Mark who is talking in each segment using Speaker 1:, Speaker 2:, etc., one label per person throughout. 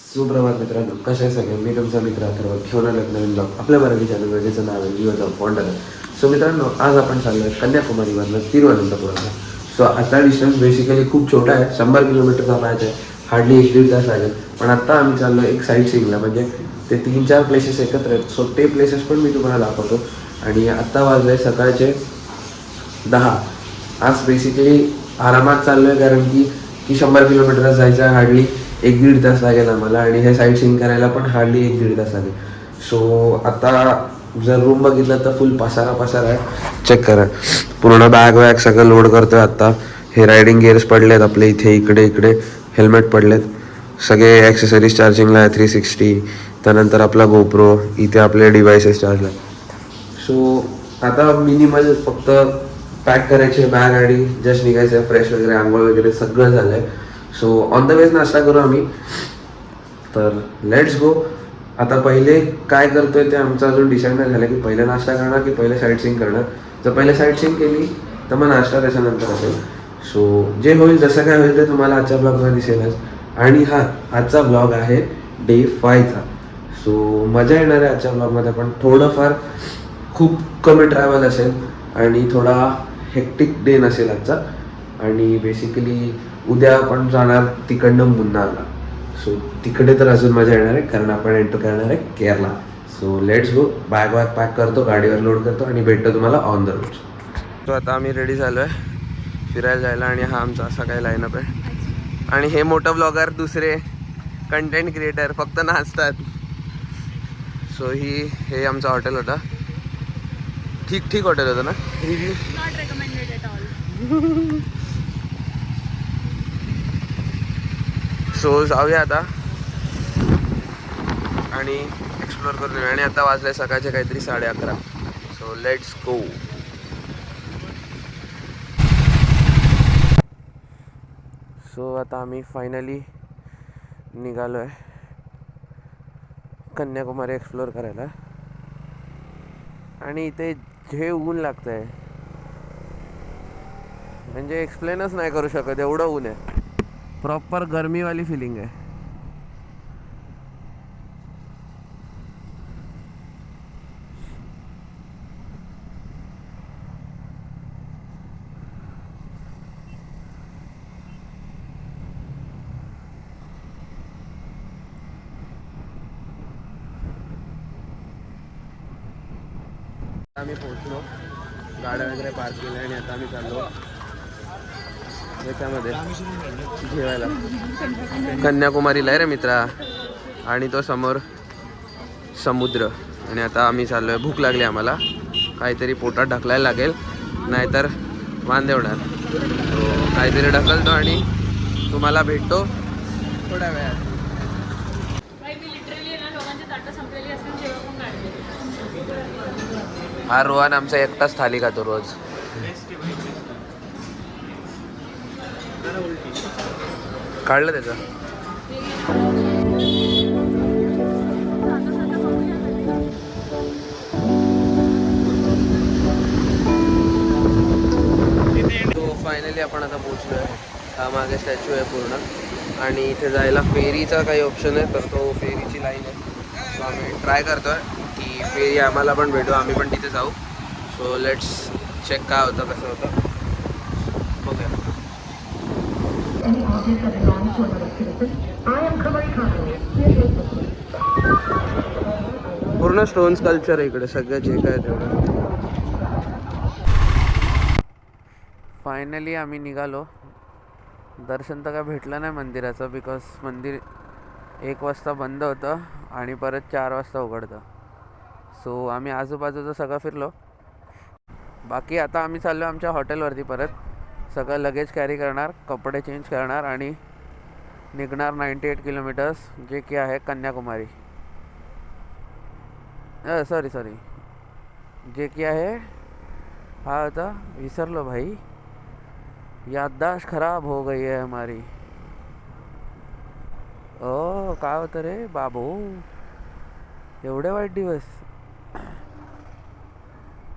Speaker 1: सुप्रभात मित्रांनो, कशा आहे सगळे? मी तुमचा मित्र अथर्व घेऊन आलो एक नवीन ब्लॉग आपल्या मराठी चॅनलवर, ज्याचं नाव आहे लिओ द फॉन्डर. सो मित्रांनो, आज आपण चाललो आहे कन्याकुमारीवरनं तिरुवनंतपुरमला. सो आता डिस्टन्स बेसिकली खूप छोटा आहे, 100 किलोमीटरचा मॅच आहे, हार्डली 1-1.5 तास लागेल. पण आत्ता आम्ही चाललो एक साईट सीइंगला, म्हणजे ते 3-4 प्लेसेस एकत्र आहेत. सो ते प्लेसेस पण मी तुम्हाला दाखवतो. आणि आत्ता वाजले सकाळचे 10. आज बेसिकली आरामात चाललो आहे, कारण की 100 किलोमीटरच जायचं आहे, हार्डली 1-1.5 तास लागेल आम्हाला. आणि हे साईट सीइंग करायला पण हार्डली 1-1.5 तास लागेल. सो आता जर रूम बघितलं तर फुल पसारा आहे. चेक करा, पूर्ण बॅग सगळं लोड करतो आहे आत्ता. हे रायडिंग गिअर्स पडलेत आपले इथे, इकडे हेल्मेट पडलेत, सगळे ॲक्सेसरीज चार्जिंगला आहे 360. त्यानंतर आपला गोप्रो, इथे आपले डिव्हायसेस चार्जला. सो आता मिनिमल फक्त पॅक करायचे बॅग आणि जस्ट निघायचं आहे. फ्रेश वगैरे, आंघोळ वगैरे सगळं झालं आहे. सो ऑन द वेज नाश्ता करू आम्ही. तर लेट्स गो. आता पहिले काय करतोय ते आमचं अजून डिसाईड नाही झालं, की पहिले नाश्ता करणार की पहिले साईट सीइंग करणार. जर पहिले साईट सीइंग केली तर मग नाश्ता त्याच्यानंतर असेल. सो जे होईल, जसं काय होईल ते तुम्हाला आजच्या ब्लॉगमध्ये दिसेलच. आणि आजचा ब्लॉग आहे डे 5चा. सो मजा येणार आहे आजच्या ब्लॉगमध्ये, पण थोडंफार खूप कमी ट्रॅव्हल असेल आणि थोडा हेक्टिक डे नसेल आजचा. आणि बेसिकली उद्या आपण जाणार तिकडनं मुन्नारला. सो तिकडे तर अजून मजा येणार आहे, कारण आपण एंटर करणार आहे Kerala. So let's go. Bag pack करतो, गाडीवर लोड करतो आणि भेटतो तुम्हाला ऑन द रोड. सो आता आम्ही रेडी झालो आहे फिरायला जायला, आणि हा आमचा असा काही लाईनअप आहे. आणि हे मोठं ब्लॉगर, दुसरे कंटेंट क्रिएटर फक्त नाचतात. सो हे आमचं हॉटेल होता. ठीक हॉटेल होतं ना. Review
Speaker 2: not recommended at all.
Speaker 1: So जाऊया आता आणि एक्सप्लोअर करून येऊया. आणि आता वाजले सकाळचे काहीतरी 11:30. So let's go. सो आता आम्ही फायनली निघालो आहे कन्याकुमारी एक्सप्लोअर करायला. आणि इथे जे ऊन लागतं आहे, म्हणजे एक्सप्लेनच नाही करू शकत, एवढं ऊन आहे. प्रॉपर गरमीवाली फिलिंग आहे. आम्ही पोहोचलो, गाड्या वगैरे पार्क केल्या, आणि आता आम्ही चाललो याच्यामध्ये जेवायला. कन्याकुमारीला आहे रे मित्रा. आणि तो समोर समुद्र. आणि आता आम्ही चाललो आहे, भूक लागली आम्हाला, काहीतरी पोटात ढकलायला लागेल, नाहीतर वांदे होणार. तो काहीतरी ढकलतो आणि तुम्हाला भेटतो थोड्या वेळात. हा रोहन आमचा एकटाच थाली खातो रोज. काढलं त्याचं. तो फायनली आपण आता पोहोचलो आहे. हा मागे स्टॅच्यू आहे पूर्ण, आणि इथे जायला फेरीचा काही ऑप्शन आहे, तर तो फेरीची लाईन आहे. सो आम्ही ट्राय करतो आहे की फेरी आम्हाला पण भेटू, आम्ही पण तिथे जाऊ. सो लेट्स चेक काय होतं, कसं होतं बघूया. पूर्ण स्टोन स्कल्पचर आहे इकडे, सगळं जे काय तेवढं. फायनली आम्ही निघालो. दर्शन तर काय भेटलं नाही मंदिराचं, बिकॉज मंदिर 1 वाजता बंद होतं आणि परत 4 वाजता उघडतं. सो आम्ही आजूबाजूचं सगळं फिरलो. बाकी आता आम्ही चाललो आमच्या हॉटेलवरती परत. सगळं लगेज कॅरी करणार, कपडे चेंज करणार आणि निघणार 98 किलोमीटर्स, जे की आहे कन्याकुमारी. सॉरी जे की आहे, हा होता, विसरलो भाई, याददाश्त खराब हो गई है हमारी. काय होतं रे बाबू, एवढे वाईट दिवस.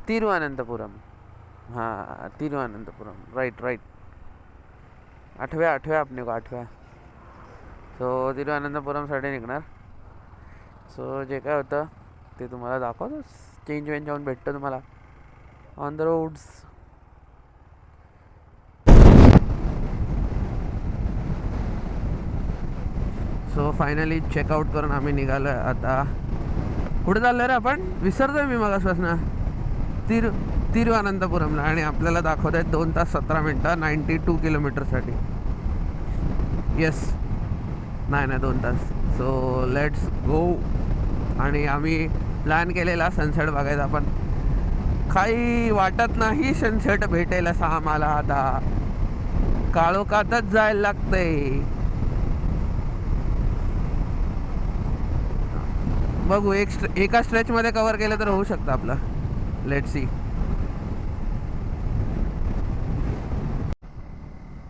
Speaker 1: तिरुवनंतपुरम. हाँ तिरुवनंतपुरम, राइट. 8वें अपने को 8वें. सो तिरुअनंतपुरमसाठी निघणार. सो जे काय होतं ते तुम्हाला दाखवतो. चेंज वेंज जाऊन भेटतं तुम्हाला on the roads. So finally checkout करून आम्ही निघालो आहे. आता कुठे चाललो रे आपण? विसरतोय मी मगासपासून. तिरुअनंतपुरमला. आणि आपल्याला दाखवत आहेत 2 तास 17 मिनटं 92 किलोमीटरसाठी. येस, नाही 2 तास. So let's go. आणि आम्ही प्लॅन केलेला सनसेट बघायचा, पण काही वाटत नाही सनसेट भेटेल असं आम्हाला. आता काळोखातच जायला लागतंय. बघू, एका स्ट्रेचमध्ये कव्हर केलं तर होऊ शकतं आपलं. Let see.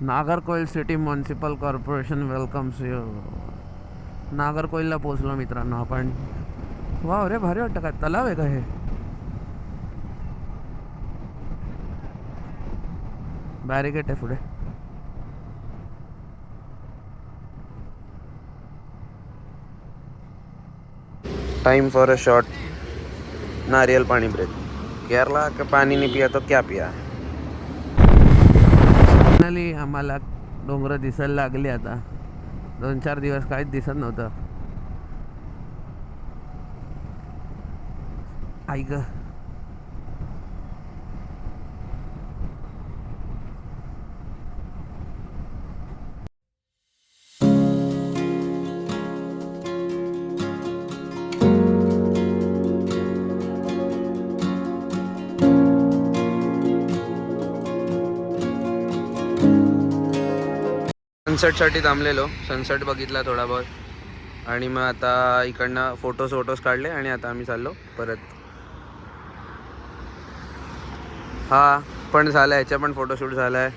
Speaker 1: Nagercoil city municipal corporation welcomes you. नागरकोइलला पोहोचलो मित्रांनो आपण. वाव रे, भारी वाटतं. काय तलाव आहे का हे? बॅरिकेड आहे पुढे. टाइम फॉर अ शॉर्ट नारियल पाणी ब्रेक. केरला का पाणी नहीं पिया तो क्या पिया. फायनली आम्हाला डोंगर दिसायला लागली. आता 2-4 दिवस काहीच दिसत नव्हतं. ऐक, सनसेटसाठी थांबलेलो. सनसेट बघितला थोडा बहुत आणि मग आता इकडनं फोटोज काढले आणि आता आम्ही चाललो परत. हा पण झाला, ह्याचा पण फोटोशूट झाला आहे.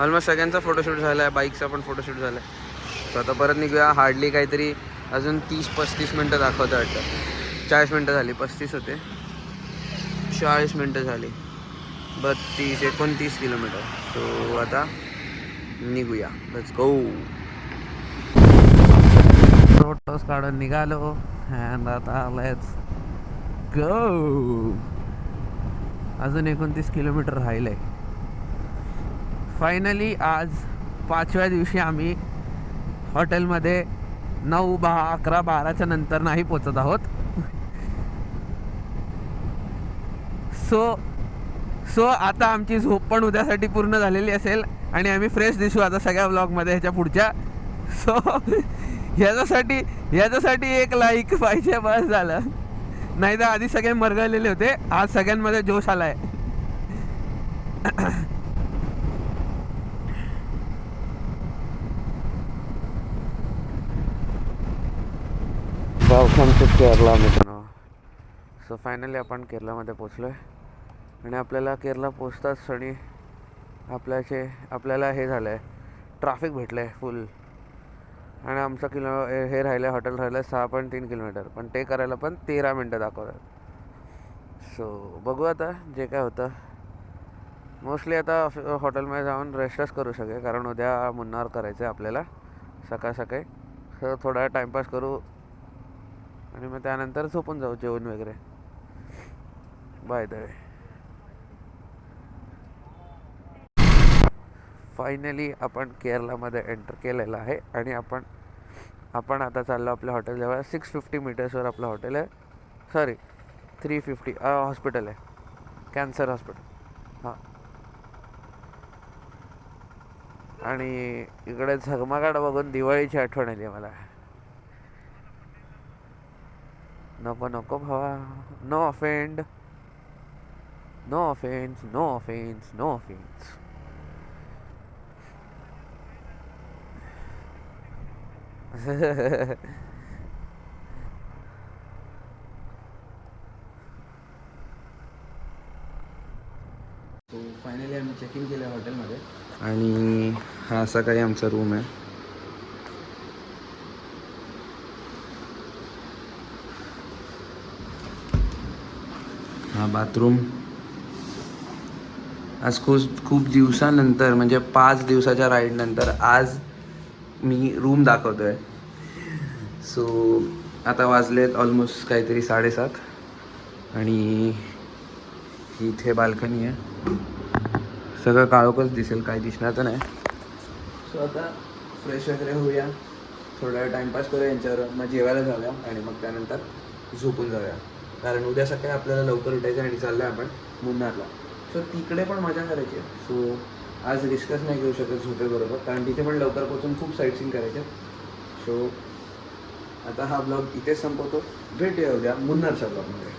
Speaker 1: ऑलमोस्ट सगळ्यांचा फोटोशूट झाला आहे. बाईकचा पण फोटोशूट झाला आहे. सो आता परत निघूया. हार्डली काहीतरी अजून 30-35 मिनटं दाखवतं वाटतं. 40 मिनटं झाली. 35 होते, 40 मिनटं झाली. 32-29 किलोमीटर. सो आता निघूया. Let's go. फोटोज काढून निघालो अँड आता लेट्स गो. अजून 29 किलोमीटर राहिलंय. फायनली आज 5व्या दिवशी आम्ही हॉटेलमध्ये 9, 10, 11, 12च्या नंतर नाही पोचत आहोत. सो आता आमची झोप पण उद्यासाठी पूर्ण झालेली असेल आणि आम्ही फ्रेश दिसू आता सगळ्या व्लॉगमध्ये ह्याच्या पुढच्या. सो ह्याच्यासाठी 1 लाईक पाहिजे, बस झालं. नाही तर आधी सगळे मरगळलेले होते. आज सगळ्यांमध्ये जोश आलाय. वेलकम टू केरला मित्रांनो. सो फायनली आपण केरलामध्ये पोचलो आहे आणि आपल्याला केरला पोचताच क्षणी आपल्याला हे झालं आहे, ट्रॅफिक भेटलं आहे फुल. आणि आमचं हे राहिलं आहे, हॉटेल राहिलं आहे 6.3 किलोमीटर, पण ते करायला पण 13 मिनटं दाखवतात. सो बघू आता जे काय होतं. मोस्टली आता हॉटेलमध्ये जाऊन रेस्टच करू शकेल, कारण उद्या मुन्नार करायचं आहे आपल्याला सकाळी. सो थोडा टाईमपास करू आणि मग त्यानंतर झोपून जाऊ जेवण वगैरे. बाय द वे, फायनली आपण केरलामध्ये एंटर केलेलं आहे आणि आपण आता चाललो आपल्या हॉटेलजवळ. 650 मीटर्सवर आपलं हॉटेल आहे. सॉरी 350. हॉस्पिटल आहे, कॅन्सर हॉस्पिटल. हां, आणि इकडे झगमगाट बघून दिवाळीची आठवण आली मला. नको भावा, नो ऑफेंड.
Speaker 3: सो फायनली आम्ही चेक इन केलं हॉटेलमध्ये
Speaker 1: आणि हा असा काही आमचा रूम आहे. हा बाथरूम. आज खूप दिवसानंतर, म्हणजे 5 दिवसाच्या राईडनंतर आज मी रूम दाखवतोय. सो आता वाजलेत ऑलमोस्ट काहीतरी 7:30 आणि इथे बाल्कनी आहे. सगळं काळोखच दिसेल, काही दिसणार तर नाही. सो आता फ्रेश वगैरे होऊया, थोडा वेळ टाईमपास करूया यांच्यावर, मग जेवायला जाऊया आणि मग त्यानंतर झोपून जाऊया. कारण उद्या सकाळी आपल्याला लवकर उठायचं आणि चाललं आपण मुन्नारला. सो तिकडे पण मजा करायची आहे. सो आज डिस्कस नाही करू शकत झोपेबरोबर, कारण तिथे पण लवकर पोहोचून खूप साईट सीन करायचे. सो आता हा ब्लॉग इथेच संपवतो. भेटूया उद्या मुन्नारच्या ब्लॉगमध्ये.